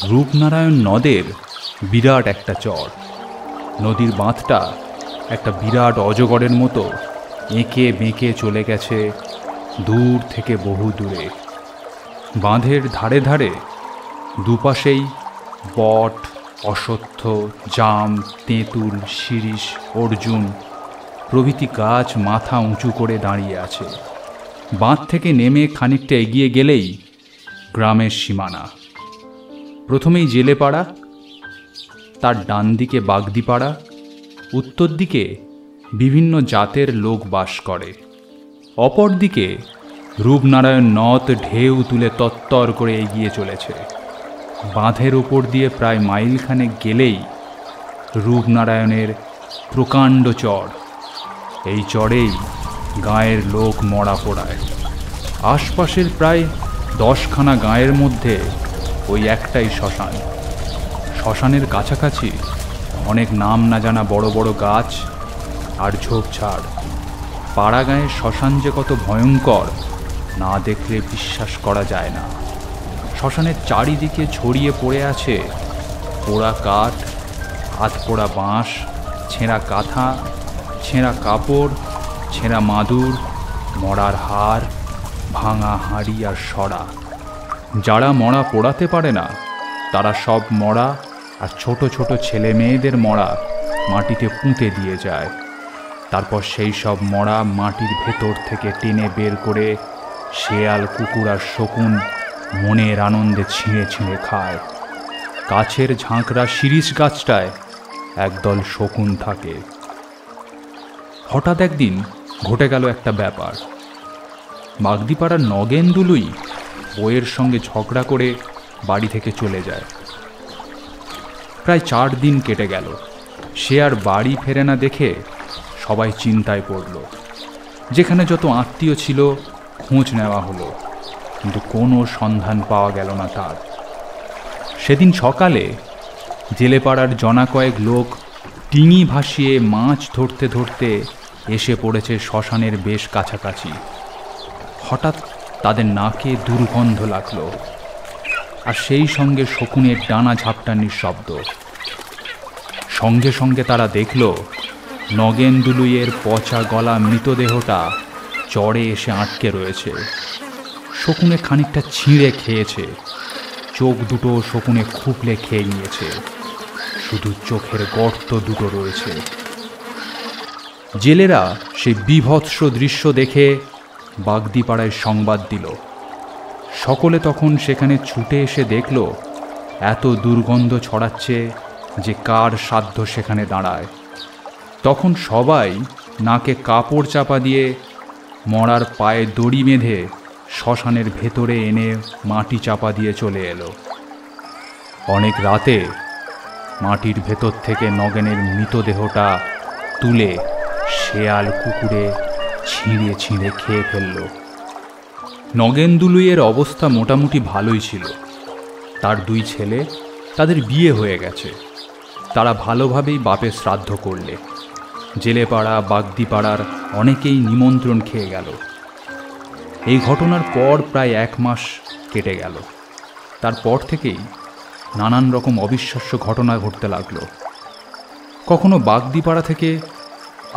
রূপনারায়ণ নদের বিরাট একটা চর। নদীর বাঁধটা একটা বিরাট অজগরের মতো এঁকে বেঁকে চলে গেছে দূর থেকে বহু দূরে। বাঁধের ধারে ধারে দুপাশেই বট, অশ্বত্থ, জাম, তেঁতুল, শিরীষ, অর্জুন প্রভৃতি গাছ মাথা উঁচু করে দাঁড়িয়ে আছে। বাঁধ থেকে নেমে খানিকটা এগিয়ে গেলেই গ্রামের সীমানা। প্রথমেই জেলেপাড়া, তার ডান দিকে বাগদিপাড়া, উত্তর দিকে বিভিন্ন জাতের লোক বাস করে। অপর দিকে রূপনারায়ণ নদ ঢেউ তুলে তত্তর করে এগিয়ে চলেছে। বাঁধের ওপর দিয়ে প্রায় মাইলখানেক গেলেই রূপনারায়ণের প্রকাণ্ড চর। এই চরেই গাঁয়ের লোক মরা পোড়ায়। আশপাশের প্রায় 10খানা গাঁয়ের মধ্যে ওই একটাই শ্মশান। শ্মশানের কাছাকাছি অনেক নাম না জানা বড় বড় গাছ আর ঝোপঝাড়। পাড়া গাঁয়ের শ্মশান যে কত ভয়ঙ্কর না দেখলে বিশ্বাস করা যায় না। শ্মশানের চারিদিকে ছড়িয়ে পড়ে আছে পোড়া কাঠ, হাত পোড়া বাঁশ, ছেঁড়া কাঁথা, ছেঁড়া কাপড়, ছেঁড়া মাদুর, মরার হাড়, ভাঙা হাঁড়ি আর সরা। যারা মরা পোড়াতে পারে না তারা সব মরা আর ছোট ছোট ছেলে মেয়েদের মরা মাটিতে পুঁতে দিয়ে যায়। তারপর সেই সব মরা মাটির ভেতর থেকে টেনে বের করে শেয়াল, কুকুর আর শকুন মনের আনন্দে ছিঁড়ে ছিঁড়ে খায়। গাছের ঝাঁকড়া শিরীষ গাছটায় একদল শকুন থাকে। হঠাৎ একদিন ঘটে গেল একটা ব্যাপার। বাগদিপাড়ার নগেন্দুলুই বইয়ের সঙ্গে ঝগড়া করে বাড়ি থেকে চলে যায়। প্রায় 4 দিন কেটে গেল। সে আর বাড়ি ফেরে না দেখে সবাই চিন্তায় পড়ল। যেখানে যত আত্মীয় ছিল খোঁজ নেওয়া হলো, কিন্তু কোনো সন্ধান পাওয়া গেল না তার। সেদিন সকালে জেলেপাড়ার জনা কয়েক লোক ডিঙি ভাসিয়ে মাছ ধরতে ধরতে এসে পড়েছে শ্মশানের বেশ কাছাকাছি। হঠাৎ তাদের নাকে দুর্গন্ধ লাগলো, আর সেই সঙ্গে শকুনের ডানা ঝাপটানির শব্দ। সঙ্গে সঙ্গে তারা দেখল নগেন্দুলুইয়ের পচা গলা মৃতদেহটা চড়ে এসে আটকে রয়েছে। শকুনে খানিকটা ছিঁড়ে খেয়েছে। চোখ দুটো শকুনে খুপলে খেয়ে নিয়েছে। শুধু চোখের গর্ত দুটো রয়েছে। জেলেরা সেই বীভৎস দৃশ্য দেখে বাগদিপাড়ায় সংবাদ দিল। সকলে তখন সেখানে ছুটে এসে দেখল এত দুর্গন্ধ ছড়াচ্ছে যে কার সাধ্য সেখানে দাঁড়ায়। তখন সবাই নাকে কাপড় চাপা দিয়ে মরার পায়ে দড়ি বেঁধে শ্মশানের ভেতরে এনে মাটি চাপা দিয়ে চলে এলো। অনেক রাতে মাটির ভেতর থেকে নগেনের মৃতদেহটা তুলে শেয়াল, কুকুরে ছিঁড়ে ছিঁড়ে খেয়ে ফেলল। নগেন্দুলুইয়ের অবস্থা মোটামুটি ভালোই ছিল। তার 2 ছেলে, তাদের বিয়ে হয়ে গেছে। তারা ভালোভাবেই বাপের শ্রাদ্ধ করলে। জেলেপাড়া, বাগদিপাড়ার অনেকেই নিমন্ত্রণ খেয়ে গেল। এই ঘটনার পর প্রায় 1 মাস কেটে গেল। তারপর থেকেই নানান রকম অবিশ্বাস্য ঘটনা ঘটতে লাগলো। কখনো বাগদিপাড়া থেকে,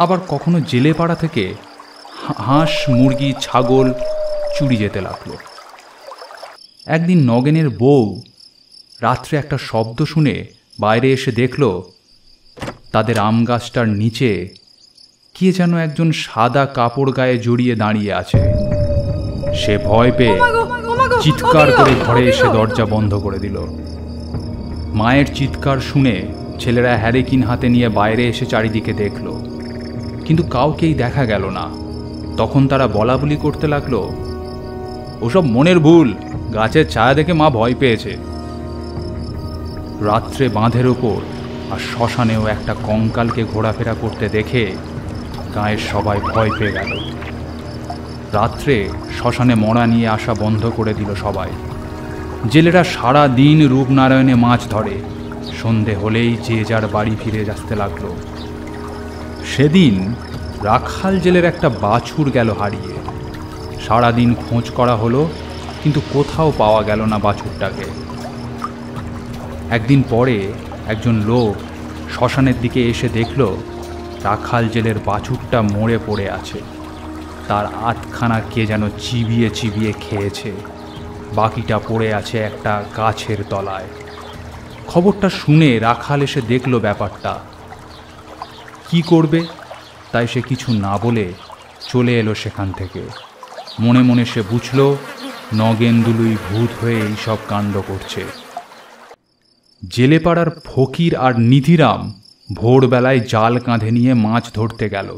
আবার কখনো জেলেপাড়া থেকে হাঁস, মুরগি, ছাগল চুরি যেতে লাগলো। একদিন নগেনের বউ রাত্রে একটা শব্দ শুনে বাইরে এসে দেখল তাদের আম গাছটার নিচে কে যেন একজন সাদা কাপড় গায়ে জড়িয়ে দাঁড়িয়ে আছে। সে ভয় পেয়ে চিৎকার করে ঘরে এসে দরজা বন্ধ করে দিল। মায়ের চিৎকার শুনে ছেলেরা হ্যারিকেন হাতে নিয়ে বাইরে এসে চারিদিকে দেখল, কিন্তু কাউকেই দেখা গেল না। তখন তারা বলাবলি করতে লাগলো, ওসব মনের ভুল, গাছের ছায়া দেখে মা ভয় পেয়েছে। রাত্রে বাঁধের ওপর আর শ্মশানেও একটা কঙ্কালকে ঘোরাফেরা করতে দেখে গাঁয়ের সবাই ভয় পেয়ে গেল। রাত্রে শ্মশানে মরা নিয়ে আসা বন্ধ করে দিল সবাই। জেলেরা সারা দিন রূপনারায়ণে মাছ ধরে। সন্ধে হলেই যে যার বাড়ি ফিরে আসতে লাগলো। সেদিন রাখাল জেলের একটা বাছুর গেল হারিয়ে। সারাদিন খোঁজ করা হলো, কিন্তু কোথাও পাওয়া গেল না বাছুরটাকে। একদিন পরে একজন লোক শ্মশানের দিকে এসে দেখল রাখাল জেলের বাছুরটা মরে পড়ে আছে। তার আধখানা কে যেন চিবিয়ে চিবিয়ে খেয়েছে, বাকিটা পড়ে আছে একটা গাছের তলায়। খবরটা শুনে রাখাল এসে দেখল ব্যাপারটা। কি করবে তাই সে কিছু না বলে চলে এলো সেখান থেকে। মনে মনে সে বুঝল নগেন্দুলুই ভূত হয়ে এইসব কাণ্ড করছে। জেলেপাড়ার ফকির আর নিধিরাম ভোরবেলায় জাল কাঁধে নিয়ে মাছ ধরতে গেল।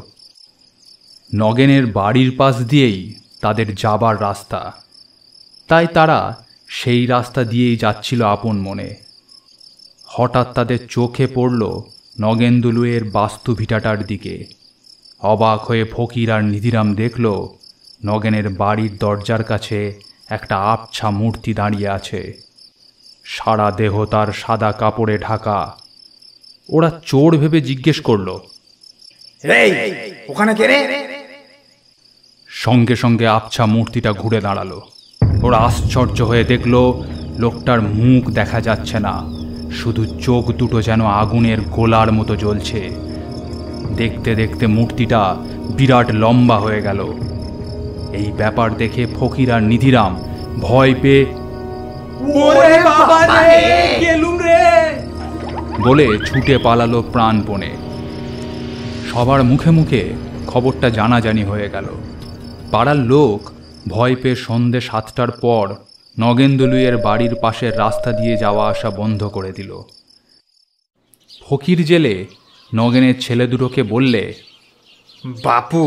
নগেনের বাড়ির পাশ দিয়েই তাদের যাবার রাস্তা, তাই তারা সেই রাস্তা দিয়েই যাচ্ছিল আপন মনে। হঠাৎ তাদের চোখে পড়ল নগেন্দুলুয়ের বাস্তু ভিটাটার দিকে। অবাক হয়ে ফকির আর নিধিরাম দেখল নগেনের বাড়ির দরজার কাছে একটা আবছা মূর্তি দাঁড়িয়ে আছে। সারা দেহ তার সাদা কাপড়ে ঢাকা। ওরা চোর ভেবে জিজ্ঞেস করল, ওখানে কে রে? সঙ্গে সঙ্গে আবছা মূর্তিটা ঘুরে দাঁড়ালো। ওরা আশ্চর্য হয়ে দেখল লোকটার মুখ দেখা যাচ্ছে না, শুধু চোখ দুটো যেন আগুনের গোলার মতো জ্বলছে। দেখতে দেখতে মূর্তিটা বিরাট লম্বা হয়ে গেল। এই ব্যাপার দেখে ফকির আর নিধিরাম ভয় পেয়ে বলে ছুটে পালালো প্রাণপণে। সবার মুখে মুখে খবরটা জানাজানি হয়ে গেল। পাড়ার লোক ভয় পেয়ে সন্ধ্যে 7টার পর নগেন্দুলুইয়ের বাড়ির পাশের রাস্তা দিয়ে যাওয়া আসা বন্ধ করে দিল। ফকির জেলে নগেনের ছেলে দুটোকে বললে, বাপু,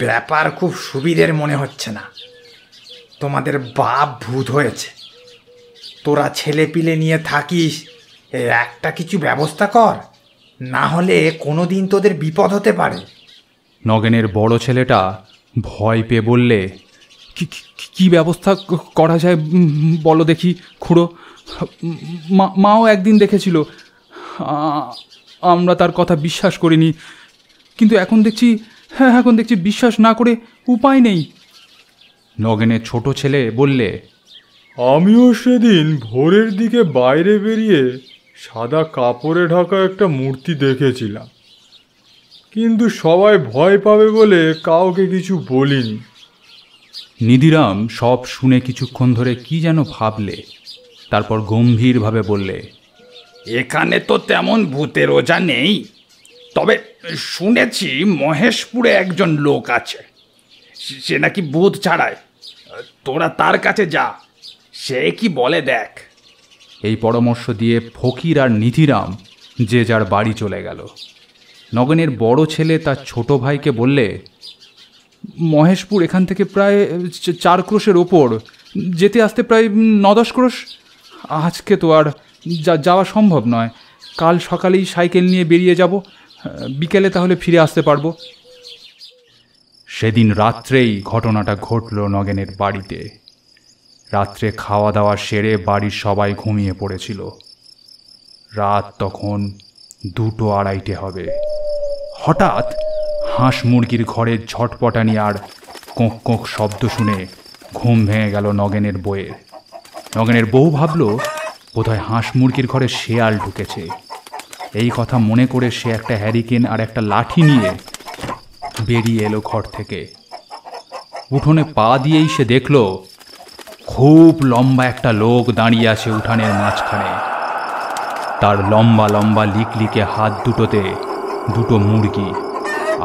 ব্যাপার খুব সুবিধের মনে হচ্ছে না। তোমাদের বাপ ভূত হয়েছে, তোরা ছেলে পিলে নিয়ে থাকিস, একটা কিছু ব্যবস্থা কর, না হলে কোনো দিন তোদের বিপদ হতে পারে। নগেনের বড় ছেলেটা ভয় পেয়ে বললে, কি ব্যবস্থা করা যায় বলো দেখি খুড়ো। মাও একদিন দেখেছিল, আমরা তার কথা বিশ্বাস করিনি, কিন্তু এখন দেখছি বিশ্বাস না করে উপায় নেই। নগেনের ছোট ছেলে বললে, আমিও সেদিন ভোরের দিকে বাইরে বেরিয়ে সাদা কাপড়ে ঢাকা একটা মূর্তি দেখেছিলাম, কিন্তু সবাই ভয় পাবে বলে কাউকে কিছু বলিনি। নিধিরাম সব শুনে কিছুক্ষণ ধরে কি যেন ভাবলে, তারপর গম্ভীরভাবে বললে, এখানে তো তেমন ভূতের ওঝা নেই, তবে শুনেছি মহেশপুরে একজন লোক আছে, সে নাকি ভূত ছাড়ায়। তোরা তার কাছে যা, সে কি বলে দেখ। এই পরামর্শ দিয়ে ফকির আর নিধিরাম যে যার বাড়ি চলে গেল। নগেনের বড় ছেলে তার ছোট ভাইকে বললে, মহেশপুর এখান থেকে প্রায় 4 ক্রোশের ওপর, যেতে আসতে প্রায় 9-10 ক্রোশ। আজকে তো আর যাওয়া সম্ভব নয়, কাল সকালেই সাইকেল নিয়ে বেরিয়ে যাব, বিকেলে তাহলে ফিরে আসতে পারবো। সেদিন রাত্রেই ঘটনাটা ঘটল নগেনের বাড়িতে। রাত্রে খাওয়া দাওয়া সেরে বাড়ির সবাই ঘুমিয়ে পড়েছিল। রাত তখন 2-2:30 হবে। হঠাৎ হাঁস মুরগির ঘরের ঝটপটানি আর কোঁক কোঁক শব্দ শুনে ঘুম ভেঙে গেল নগেনের বউয়ের। নগেনের বউ ভাবল বোধহয় হাঁস মুরগির ঘরে শেয়াল ঢুকেছে। এই কথা মনে করে সে একটা হ্যারিকেন আর একটা লাঠি নিয়ে বেরিয়ে এলো ঘর থেকে। উঠোনে পা দিয়েই সে দেখল খুব লম্বা একটা লোক দাঁড়িয়ে আছে উঠানের মাঝখানে। তার লম্বা লম্বা লিকলিকে হাত দুটোতে 2টো মুরগি,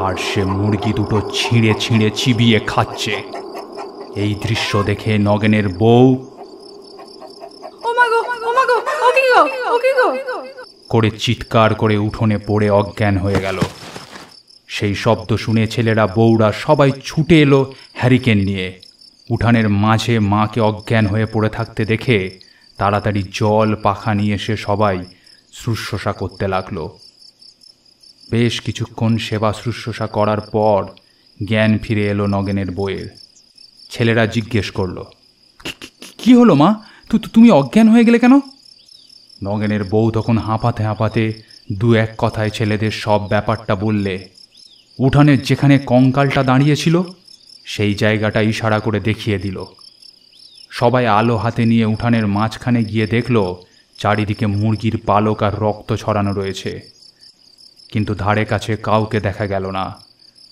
আর সে মুরগি দুটো ছিঁড়ে ছিঁড়ে চিবিয়ে খাচ্ছে। এই দৃশ্য দেখে নগেনের বউ করে চিৎকার করে উঠোনে পড়ে অজ্ঞান হয়ে গেল। সেই শব্দ শুনে ছেলেরা বউরা সবাই ছুটে এলো হ্যারিকেন নিয়ে। উঠানের মাঝে মাকে অজ্ঞান হয়ে পড়ে থাকতে দেখে তাড়াতাড়ি জল পাখা নিয়ে এসে সবাই শুশ্রূষা করতে লাগলো। বেশ কিছুক্ষণ সেবা শুশ্রূষা করার পর জ্ঞান ফিরে এলো নগেনের বউয়ের। ছেলেরা জিজ্ঞেস করলো, কি হলো মা, তুমি অজ্ঞান হয়ে গেলে কেন? নগেনের বউ তখন হাঁপাতে হাঁপাতে 2-1 কথায় ছেলেদের সব ব্যাপারটা বললে। উঠানের যেখানে কঙ্কালটা দাঁড়িয়েছিল সেই জায়গাটা ইশারা করে দেখিয়ে দিল। সবাই আলো হাতে নিয়ে উঠানের মাঝখানে গিয়ে দেখল চারিদিকে মুরগির পালক আর রক্ত ছড়ানো রয়েছে, কিন্তু ধারে কাছে কাউকে দেখা গেল না।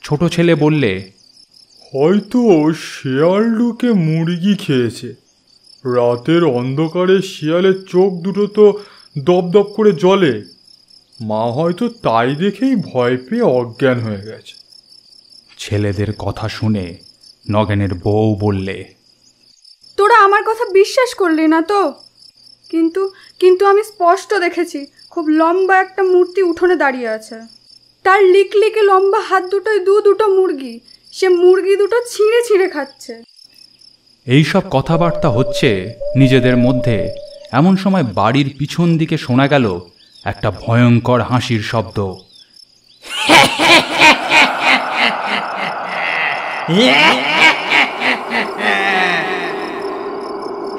ছোট ছেলে বললে, হয়তো শেয়াল ঢুকে মুরগি খেয়েছে। রাতের অন্ধকারে শিয়ালের চোখ দুটো তো দপদপ করে জ্বলে, মা হয়তো তাই দেখেই ভয় পেয়ে অজ্ঞান হয়ে গেছে। ছেলেদের কথা শুনে নগেনের বউ বললে, তোরা আমার কথা বিশ্বাস করলি না তো? কিন্তু কিন্তু আমি স্পষ্ট দেখেছি খুব লম্বা একটা মূর্তি উঠোনে দাঁড়িয়ে আছে। তার লিকলিকে লম্বা হাত দুটোয় দুটো মুরগি, সে মুরগি দুটো ছিঁড়ে ছিঁড়ে খাচ্ছে। এইসব কথাবার্তা হচ্ছে নিজেদের মধ্যে। এমন সময় বাড়ির পিছন দিকে শোনা গেল একটা ভয়ঙ্কর হাসির শব্দ।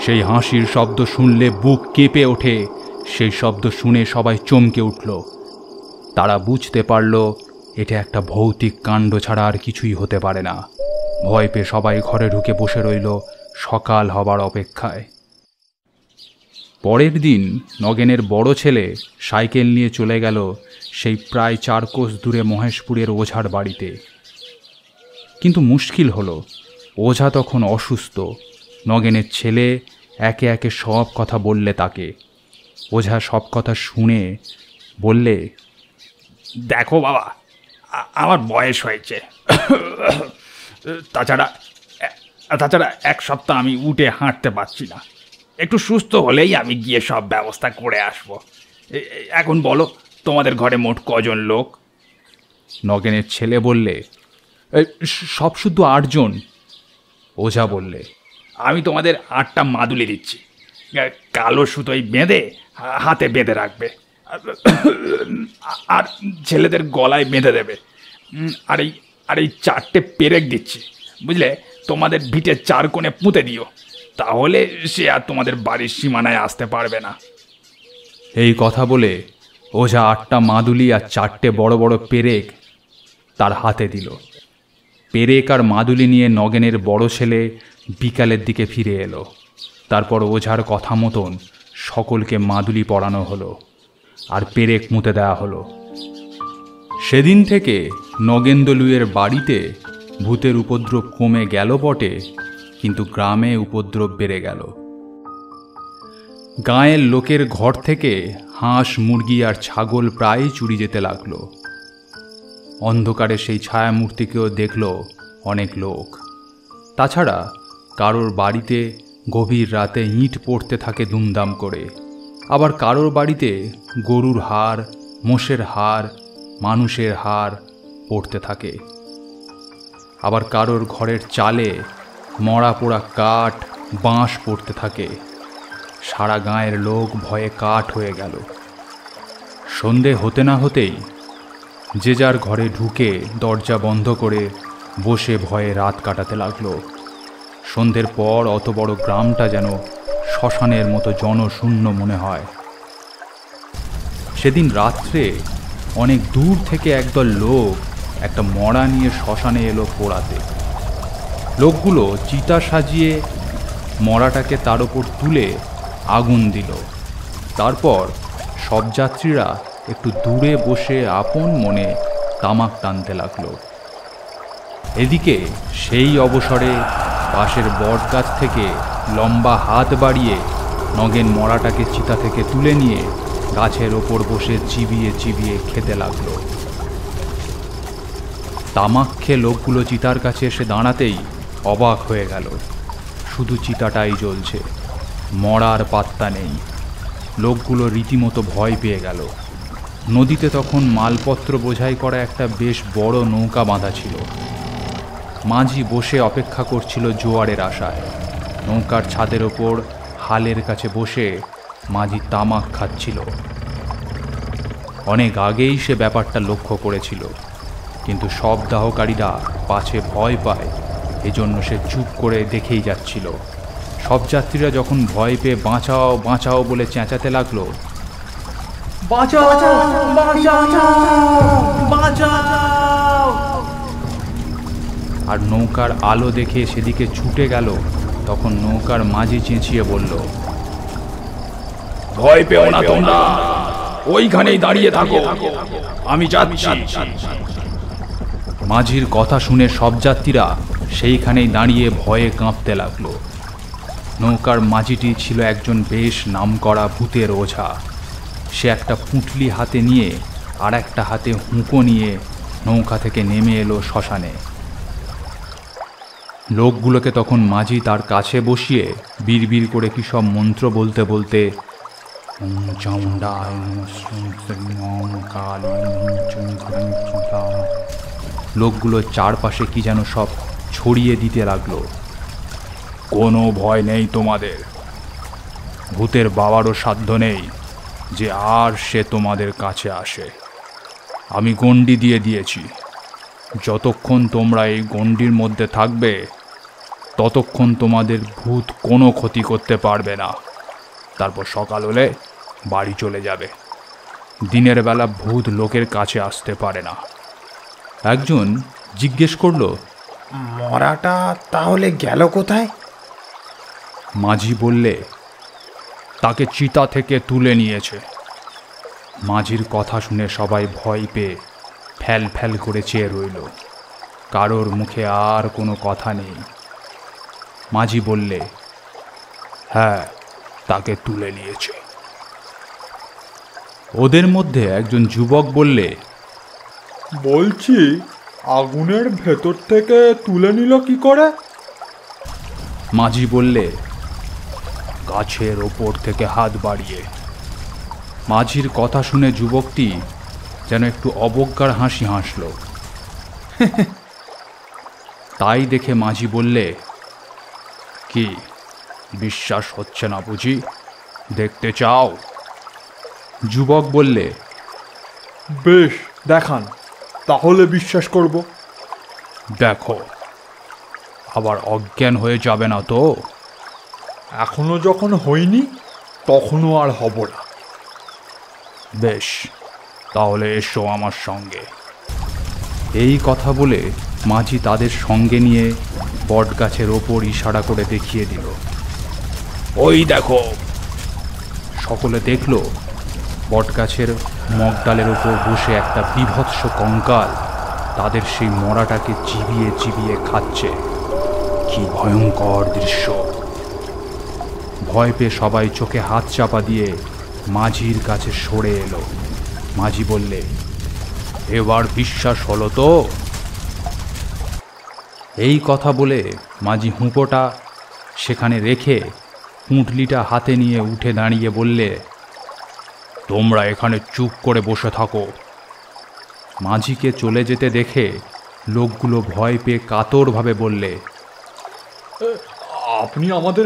সেই হাসির শব্দ শুনলে বুক কেঁপে ওঠে। সেই শব্দ শুনে সবাই চমকে উঠল। তারা বুঝতে পারল এটা একটা ভৌতিক কাণ্ড ছাড়া আর কিছুই হতে পারে না। ভয় পেয়ে সবাই ঘরে ঢুকে বসে রইল সকাল হবার অপেক্ষায়। পরের দিন নগেনের বড় ছেলে সাইকেল নিয়ে চলে গেল সেই প্রায় 4 কোষ দূরে মহেশপুরের ওঝার বাড়িতে। কিন্তু মুশকিল হলো, ওঝা তখন অসুস্থ। নগেনের ছেলে একে একে সব কথা বললে তাকে। ওঝা সব কথা শুনে বললে, দেখো বাবা, আমার বয়স হয়েছে, তাছাড়া 1 সপ্তাহ আমি উঠে হাঁটতে পারছি না। একটু সুস্থ হলেই আমি গিয়ে সব ব্যবস্থা করে আসবো। এখন বলো, তোমাদের ঘরে মোট কজন লোক? নগেনের ছেলে বললে, সব শুদ্ধ 8 জন। ওঝা বললে, আমি তোমাদের 8টা মাদুলি দিচ্ছি, কালো সুতোয় বেঁধে হাতে বেঁধে রাখবে, আর ছেলেদের গলায় বেঁধে দেবে। আর এই 4টে পেরেক দিচ্ছি, বুঝলে? তোমাদের ভিটে 4 কোণে পুঁতে দিও, তাহলে সে আর তোমাদের বাড়ির সীমানায় আসতে পারবে না। এই কথা বলে ওঝা 8টা মাদুলি আর 4টে বড় বড় পেরেক তার হাতে দিল। পেরেক আর মাদুলি নিয়ে নগেনের বড় ছেলে বিকালের দিকে ফিরে এলো। তারপর ওঝার কথা মতন সকলকে মাদুলি পরানো হলো আর পেরেক মুতে দেওয়া হলো। সেদিন থেকে নগেন্দ্রলুয়ের বাড়িতে ভূতের উপদ্রব কমে গেল বটে, কিন্তু গ্রামে উপদ্রব বেড়ে গেল। গাঁয়ের লোকের ঘর থেকে হাঁস, মুরগি আর ছাগল প্রায় চুরি যেতে লাগলো। অন্ধকারে সেই ছায়ামূর্তিকেও দেখল অনেক লোক। তাছাড়া কারোর বাড়িতে গভীর রাতে ইঁট পড়তে থাকে দুমদাম করে। আবার কারোর বাড়িতে গরুর হাড়, মোষের হাড়, মানুষের হাড় পড়তে থাকে। আবার কারোর ঘরের চালে মরা পোড়া কাঠ, বাঁশ পড়তে থাকে। সারা গাঁয়ের লোক ভয়ে কাঠ হয়ে গেল। সন্ধে হতে না হতেই যে যার ঘরে ঢুকে দরজা বন্ধ করে বসে ভয়ে রাত কাটাতে লাগলো। সন্ধ্যের পর অত বড় গ্রামটা যেন শ্মশানের মতো জনশূন্য মনে হয়। সেদিন রাত্রে অনেক দূর থেকে একদল লোক একটা মড়া নিয়ে শ্মশানে এলো পোড়াতে। লোকগুলো চিতা সাজিয়ে মড়াটাকে তার ওপর তুলে আগুন দিল। তারপর সব যাত্রীরা একটু দূরে বসে আপন মনে তামাক টানতে লাগলো। এদিকে সেই অবসরে পাশের বটগাছ থেকে লম্বা হাত বাড়িয়ে নগেন মড়াটাকে চিতা থেকে তুলে নিয়ে গাছের ওপর বসে চিবিয়ে চিবিয়ে খেতে লাগলো। তামাক খেয়ে লোকগুলো চিতার কাছে এসে দাঁড়াতেই অবাক হয়ে গেল। শুধু চিতাটাই জ্বলছে, মরার পাত্তা নেই। লোকগুলো রীতিমতো ভয় পেয়ে গেল। নদীতে তখন মালপত্র বোঝাই করা একটা বেশ বড় নৌকা বাঁধা ছিল। মাঝি বসে অপেক্ষা করছিল জোয়ারের আশায়। নৌকার ছাদের ওপর হালের কাছে বসে মাঝি তামাক খাচ্ছিল। অনেক আগেই সে ব্যাপারটা লক্ষ্য করেছিল, কিন্তু সব দাহকারীরা পাছে ভয় পায়, এজন্য সে চুপ করে দেখেই যাচ্ছিল। সব যাত্রীরা যখন ভয় পেয়ে বাঁচাও বাঁচাও বলে চেঁচাতে লাগলো, আর নৌকার আলো দেখে সেদিকে ছুটে গেল, তখন নৌকার মাঝি চেঁচিয়ে বলল, ভয় পেও না তোমরা, ওইখানেই দাঁড়িয়ে থাকো, আমি যাচ্ছি। মাঝির কথা শুনে সব যাত্রীরা সেইখানেই দাঁড়িয়ে ভয়ে কাঁপতে লাগলো। নৌকার মাঝিটি ছিল একজন বেশ নামকরা ভূতের ওঝা। সে একটা পুঁটলি হাতে নিয়ে আর একটা হাতে হুঁকো নিয়ে নৌকা থেকে নেমে এলো শ্মশানে। লোকগুলোকে তখন মাঝি তার কাছে বসিয়ে বিড়বিড় করে কি সব মন্ত্র বলতে বলতে লোকগুলো চারপাশে কি যেন সব ছড়িয়ে দিতে লাগলো। কোনো ভয় নেই তোমাদের, ভূতের বাবারও সাধ্য নেই যে আর সে তোমাদের কাছে আসে। আমি গণ্ডি দিয়ে দিয়েছি, যতক্ষণ তোমরা এই গণ্ডির মধ্যে থাকবে ততক্ষণ তোমাদের ভূত কোনো ক্ষতি করতে পারবে না। তারপর সকাল হলে বাড়ি চলে যাবে। দিনের বেলা ভূত লোকের কাছে আসতে পারে না। একজন জিজ্ঞেস করলো, মরাটা তাহলে গেল কোথায়? মাঝি বললে, তাকে চিতা থেকে তুলে নিয়েছে। মাঝির কথা শুনে সবাই ভয় পেয়ে ফ্যাল ফ্যাল করে চেয়ে রইল। কারোর মুখে আর কোনো কথা নেই। মাঝি বললে, হ্যাঁ, তাকে তুলে নিয়েছে। ওদের মধ্যে একজন যুবক বললে, বলছি আগুনের ভেতর থেকে তুলে নিল কি করে? মাঝি বললে, গাছের ওপর থেকে হাত বাড়িয়ে। মাঝির কথা শুনে যুবকটি যেন একটু অবজ্ঞার হাসি হাসল। তাই দেখে মাঝি বললে, কি বিশ্বাস হচ্ছে না বুঝি? দেখতে চাও? যুবক বললে, বেশ, দেখান, তাহলে বিশ্বাস করব। দেখো, আবার অজ্ঞান হয়ে যাবে না তো? এখনো যখন হইনি তখনও আর হব না। বেশ, তাহলে এসো আমার সঙ্গে। এই কথা বলে মাঝি তাদের সঙ্গে নিয়ে বটগাছের ওপর ইশারা করে দেখিয়ে দিল। ওই দেখো। সকলে দেখল বটগাছের মগডালের ওপর বসে একটা বীভৎস কঙ্কাল তাদের সেই মরাটাকে চিবিয়ে চিবিয়ে খাচ্ছে। কি ভয়ঙ্কর দৃশ্য! ভয় পেয়ে সবাই চোখে হাত চাপা দিয়ে মাঝির কাছে সরে এলো। মাঝি বললে, এবার বিশ্বাস হলো তো? এই কথা বলে মাঝি হুঁকোটা সেখানে রেখে পুঁটলিটা হাতে নিয়ে উঠে দাঁড়িয়ে বললে, তোমরা এখানে চুপ করে বসে থাকো। মাঝিকে চলে যেতে দেখে লোকগুলো ভয় পেয়ে কাতরভাবে বললে, আপনি আমাদের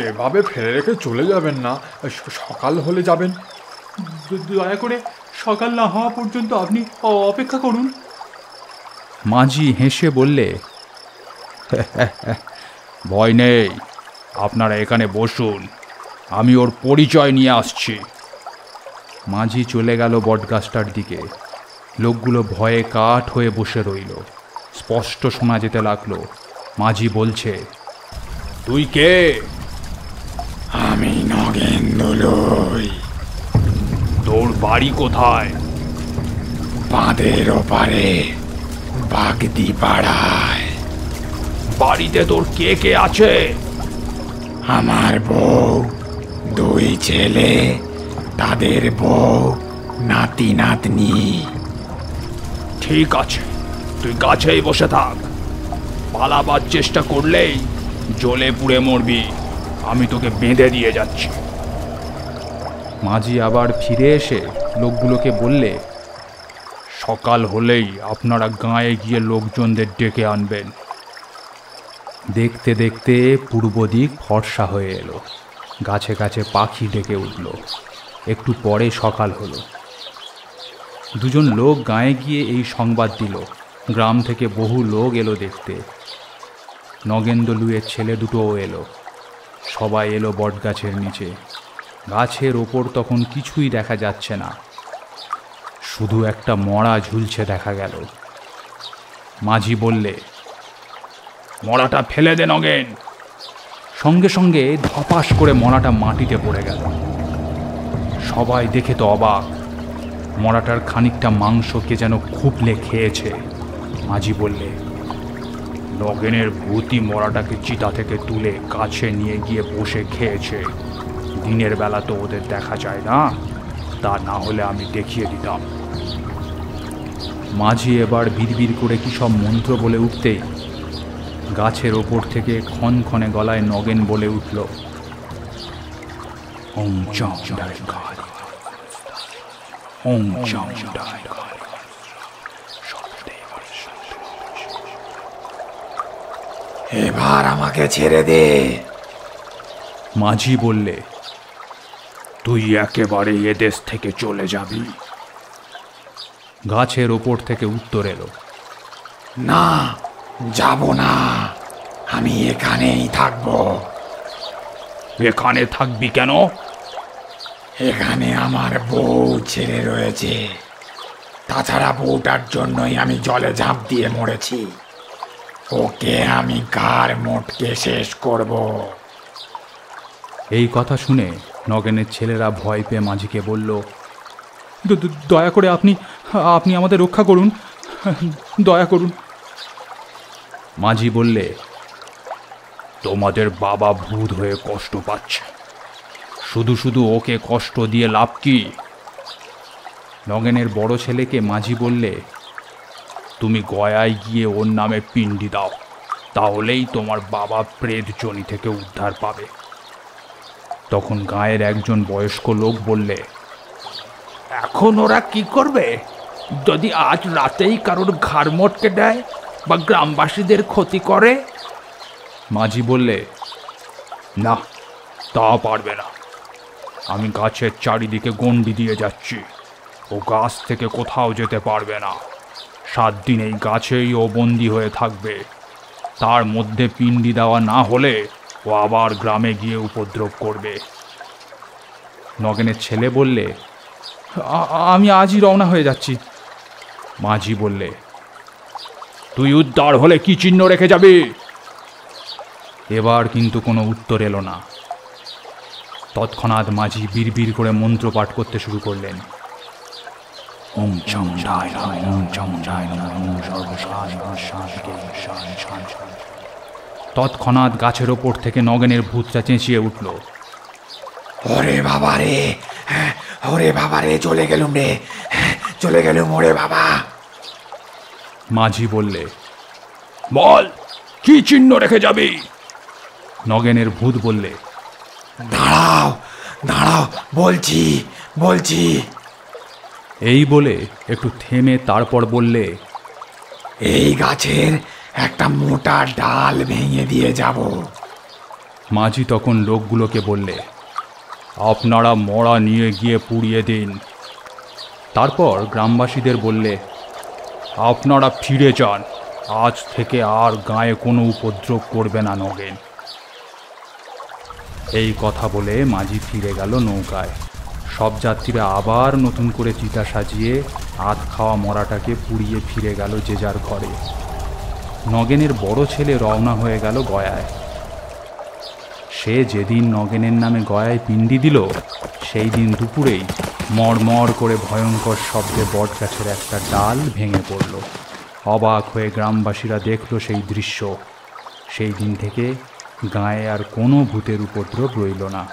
এভাবে ফেলে রেখে চলে যাবেন না, সকাল হলে যাবেন। দয়া করে সকাল না হওয়া পর্যন্ত আপনি অপেক্ষা করুন। মাঝি হেসে বললে, ভয় নেই, আপনারা এখানে বসুন, আমি ওর পরিচয় নিয়ে আসছি। মাঝি চলে গেল বটগাছটার দিকে। লোকগুলো ভয়ে কাঠ হয়ে বসে রইল। স্পষ্ট শোনা যেতে লাগলো, মাঝি বলছে, তুই কে? আমি নগেন্দ্র। তোর বাড়ি কোথায়? বাঁধের ওপারে বাগদি পাড়ায়। বাড়িতে তোর কে কে আছে? আমার বউ, দুই ছেলে, তাদের বউ, নাতি নাতনি। ঠিক আছে, তুই গাছেই বসে থাক। পালাবার চেষ্টা করলেই জ্বলে পুড়ে মরবি। আমি তোকে বেঁধে দিয়ে যাচ্ছি। মাঝি আবার ফিরে এসে লোকগুলোকে বললে, সকাল হলেই আপনারা গাঁয়ে গিয়ে লোকজনদের ডেকে আনবেন। দেখতে দেখতে পূর্ব দিক ফর্সা হয়ে এলো। গাছে গাছে পাখি ডেকে উঠল। একটু পরে সকাল হলো। দুজন লোক গাঁয়ে গিয়ে এই সংবাদ দিল। গ্রাম থেকে বহু লোক এলো দেখতে। নগেন্দ্রলুয়ের ছেলে দুটোও এলো। সবাই এলো বটগাছের নিচে। গাছের ওপর তখন কিছুই দেখা যাচ্ছে না, শুধু একটা মড়া ঝুলছে দেখা গেল। মাঝি বললে, মড়াটা ফেলে দে নগেন। সঙ্গে সঙ্গে ধপাস করে মড়াটা মাটিতে পড়ে গেল। সবাই দেখে তো অবাক। মরাটার খানিকটা মাংসকে যেন খুবলে খেয়েছে। মাঝি বললে, নগেনের ভূতই মরাটাকে চিতা থেকে তুলে কাছে নিয়ে গিয়ে বসে খেয়েছে। দিনের বেলা তো ওদের দেখা যায় না, তা না হলে আমি দেখিয়ে দিতাম। মাঝি এবার বিড়বিড় করে কি সব মন্ত্র বলে উঠতেই গাছের ওপর থেকে ক্ষণক্ষণে গলায় নগেন বলে উঠল, ওম চং ডাই কালী, ওম চং ডাই কালী। এবার আমাকে ছেড়ে দে। মাঝি বললে, তুই একেবারে এদেশ থেকে চলে যাবি। গাছের ওপর থেকে উত্তর এলো, না, যাব না, আমি এখানেই থাকবো। এখানে থাকবি কেন? এখানে আমার বউ ছেলে রয়েছে, তাছাড়া বউটার জন্যই আমি জলে ঝাঁপ দিয়ে মরেছি। ওকে আমি গার মোটকে শেষ করব। এই কথা শুনে নগেনের ছেলেরা ভয় পেয়ে মাঝিকে বলল, দয়া করে আপনি আপনি আমাদের রক্ষা করুন, দয়া করুন। মাঝি বললে, তোমাদের বাবা ভূত হয়ে কষ্ট পাচ্ছে, শুধু শুধু ওকে কষ্ট দিয়ে লাভ কি? নগেনের বড় ছেলেকে মাঝি বললে, তুমি গয়ায় গিয়ে ওর নামে পিণ্ডি দাও, তাহলেই তোমার বাবা প্রেতজনি থেকে উদ্ধার পাবে। তখন গাঁয়ের একজন বয়স্ক লোক বললে, এখন ওরা কি করবে? যদি আজ রাতেই কারোর ঘাড় মটকে দেয় বা গ্রামবাসীদের ক্ষতি করে? মাঝি বললে, না, তা পারবে না। আমি গাছের চারিদিকে গণ্ডি দিয়ে যাচ্ছি, ও গাছ থেকে কোথাও যেতে পারবে না। 7 দিন এই গাছেই ও বন্দি হয়ে থাকবে। তার মধ্যে পিণ্ডি দেওয়া না হলে ও আবার গ্রামে গিয়ে উপদ্রব করবে। নগেনের ছেলে বললে, আমি আজই রওনা হয়ে যাচ্ছি। মাঝি বললে, তুই উদ্ধার হলে কি চিহ্ন রেখে যাবি? এবার কিন্তু কোনো উত্তর এলো না। তৎক্ষণাৎ মাঝি বিড়বিড় করে মন্ত্র পাঠ করতে শুরু করলেন। ওম চং ডাই নমঃ, ওম চং ডাই নমঃ, ওম সর্বশান্তি। তৎক্ষণাৎ গাছের ওপর থেকে নগেনের ভূতটা চেঁচিয়ে উঠল, ওরে বাবা রে, ওরে বাবা রে, চলে গেলুম রে, চলে গেলুম ওরে বাবা। মাঝি বললে, বল, কি চিহ্ন রেখে যাবি? নগেনের ভূত বললে, দাঁড়াও দাঁড়াও, বলছি বলছি। এই বলে একটু থেমে তারপর বললে, এই গাছের একটা মোটা ডাল ভেঙে দিয়ে যাব। মাঝি তখন লোকগুলোকে বললে, আপনারা মরা নিয়ে গিয়ে পুড়িয়ে দিন। তারপর গ্রামবাসীদের বললে, আপনারা ফিরে যান, আজ থেকে আর গায়ে কোনো উপদ্রব করবে না নগেন। এই কথা বলে মাঝি ফিরে গেল নৌকায়। সব যাত্রীরা আবার নতুন করে চিতা সাজিয়ে আধ খাওয়া মরাটাকে পুড়িয়ে ফিরে গেল যে যার ঘরে। নগেনের বড় ছেলে রওনা হয়ে গেল গয়ায়। সে যেদিন নগেনের নামে গয়ায় পিণ্ডি দিল, সেই দিন দুপুরেই মড়মড় করে ভয়ঙ্কর শব্দে বটগাছের একটা ডাল ভেঙে পড়ল। অবাক হয়ে গ্রামবাসীরা দেখল সেই দৃশ্য। সেই দিন থেকে গাঁয়ে আর কোনো ভূতের উপদ্রব রইল না।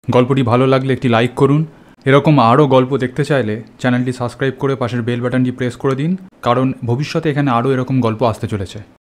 গল্পটি ভালো লাগলে একটি লাইক করুন। এরকম আরও গল্প দেখতে চাইলে চ্যানেলটি সাবস্ক্রাইব করে পাশের বেল বাটনটি প্রেস করে দিন, কারণ ভবিষ্যতে এখানে আরও এরকম গল্প আসতে চলেছে।